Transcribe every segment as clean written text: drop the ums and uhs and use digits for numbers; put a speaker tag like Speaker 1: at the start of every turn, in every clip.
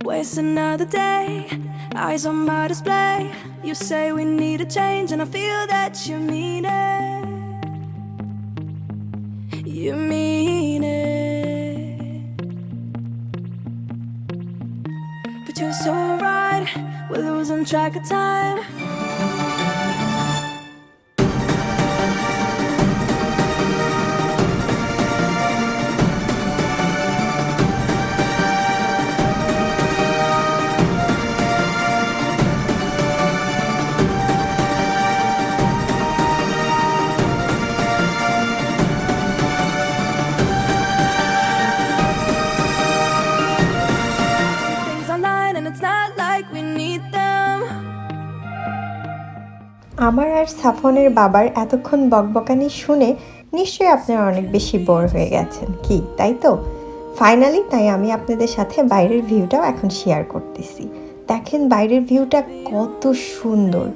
Speaker 1: Waste another day, eyes on my display. You say we need a change, and I feel that you mean it. You mean it. But you're so right, we're losing track of time.
Speaker 2: আমার আর সাফনের বাবার এতক্ষণ বকবকানি শুনে নিশ্চয়ই আপনারা অনেক বেশি bore হয়ে গেছেন, কি তাই তো? ফাইনালি তাই আমি আপনাদের সাথে বাইরের ভিউটাও এখন শেয়ার করতেছি। দেখেন বাইরের ভিউটা কত সুন্দর,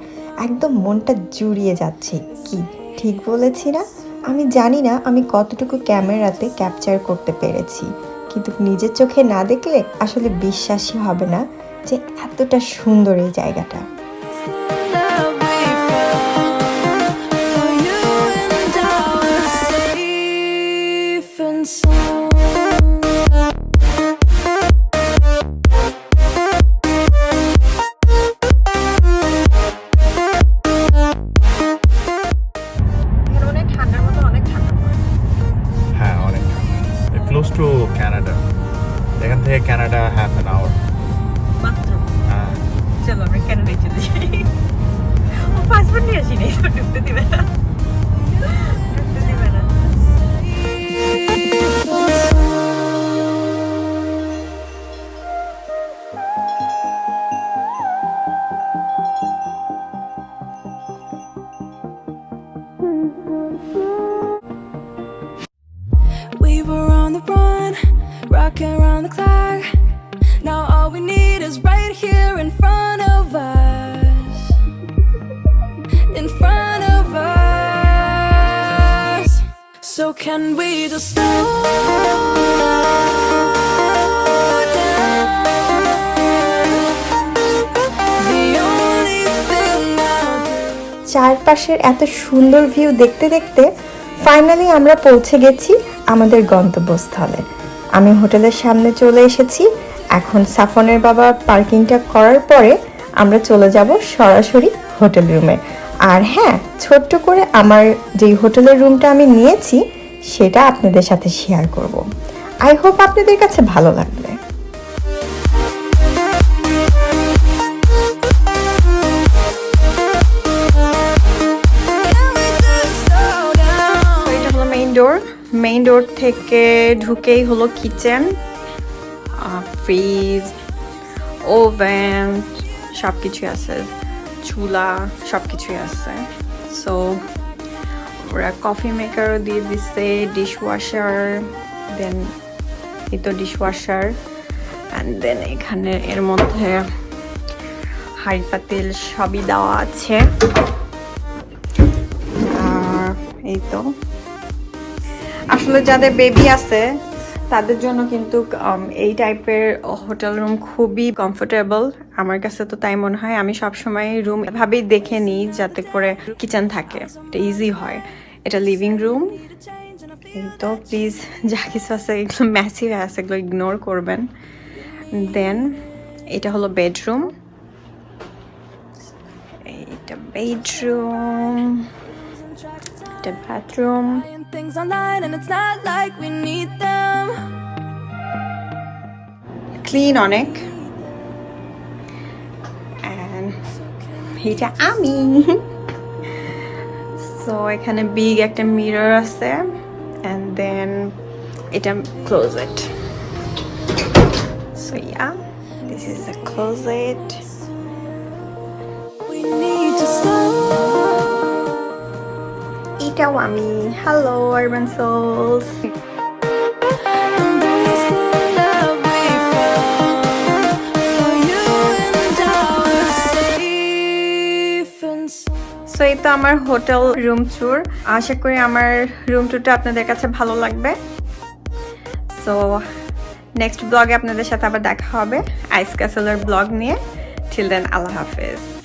Speaker 2: একদম মনটা জুড়িয়ে যাচ্ছে। কি ঠিক বলেছি না? আমি জানি না আমি কতটুকু ক্যামেরাতে ক্যাপচার করতে পেরেছি, কিন্তু নিজের চোখে না দেখলে আসলে বিশ্বাসই হবে না যে এতটা সুন্দর এই জায়গাটা।
Speaker 3: Close to Canada. এখান থেকে কানাডা half an hour.
Speaker 4: মাত্র চলো আমরা কানাডায় চলে যাই। ও পাসপোর্ট নিয়ে আসি নাই, তো ঢুকতে দিবে না।
Speaker 1: We were on the run, rocking around the clock. Now all we need is right here in front of us. In front of us. So can we just slow down? The only thing I'll do.
Speaker 2: চারপাশের এত সুন্দর view দেখতে দেখতে finally আমরা পৌঁছে গেছি আমাদের গন্তব্যস্থলে। আমি হোটেলের সামনে চলে এসেছি। এখন সাফনের বাবা পার্কিংটা করার পরে আমরা চলে যাব সরাসরি হোটেল রুমে। আর হ্যাঁ, ছোট্ট করে আমার যেই হোটেলের রুমটা আমি নিয়েছি সেটা আপনাদের সাথে শেয়ার করব। আই হোপ আপনাদের কাছে ভালো লাগবে। মেইন ডোর থেকে ঢুকেই হলো কিচেন, ফ্রিজ, ওভেন, সব কিছুই আছে, চুলা সব কিছুই আছে। সো ওরা কফি মেকারও দিয়ে দিচ্ছে, ডিশ ওয়াশার, দেন এই তো ডিশ ওয়াশার, অ্যান্ড দেন এখানে এর মধ্যে হাঁড়ি পাতিল সবই দেওয়া আছে। আর এই তো আসলে যাদের বেবি আছে তাদের জন্য কিন্তু এই টাইপের হোটেল রুম খুবই কমফোর্টেবল। আমার কাছে তো তাই মনে হয়। আমি সবসময় রুম এভাবেই দেখে নিই যাতে করে কিচেন থাকে, এটা ইজি হয়। এটা লিভিং রুম। তো প্লিজ যা কিছু আছে এগুলো ম্যাসিভ আছে, এগুলো ইগনোর করবেন। দেন এটা হলো বেডরুম, এইটা বেডরুম, এটা bathroom.
Speaker 1: Things online and it's not like we need them.
Speaker 2: Clean অনেক। And এটা আমি। সো এখানে বিগ একটা মিরর আছে, and then এটা closet. So yeah, this is a closet.
Speaker 1: We need to slow.
Speaker 2: এটাও আমি। Hello urban souls.
Speaker 1: Embrace the love we found for you and our safe and sound.
Speaker 2: So এই তো আমার hotel room tour. আশা করি আমার room ট্যুরটা আপনাদের কাছে ভালো লাগবে। সো নেক্সট ব্লগে আপনাদের সাথে আবার দেখা হবে আইস ক্যাসেলের ব্লগ নিয়ে। টিল দেন আল্লাহ হাফেজ।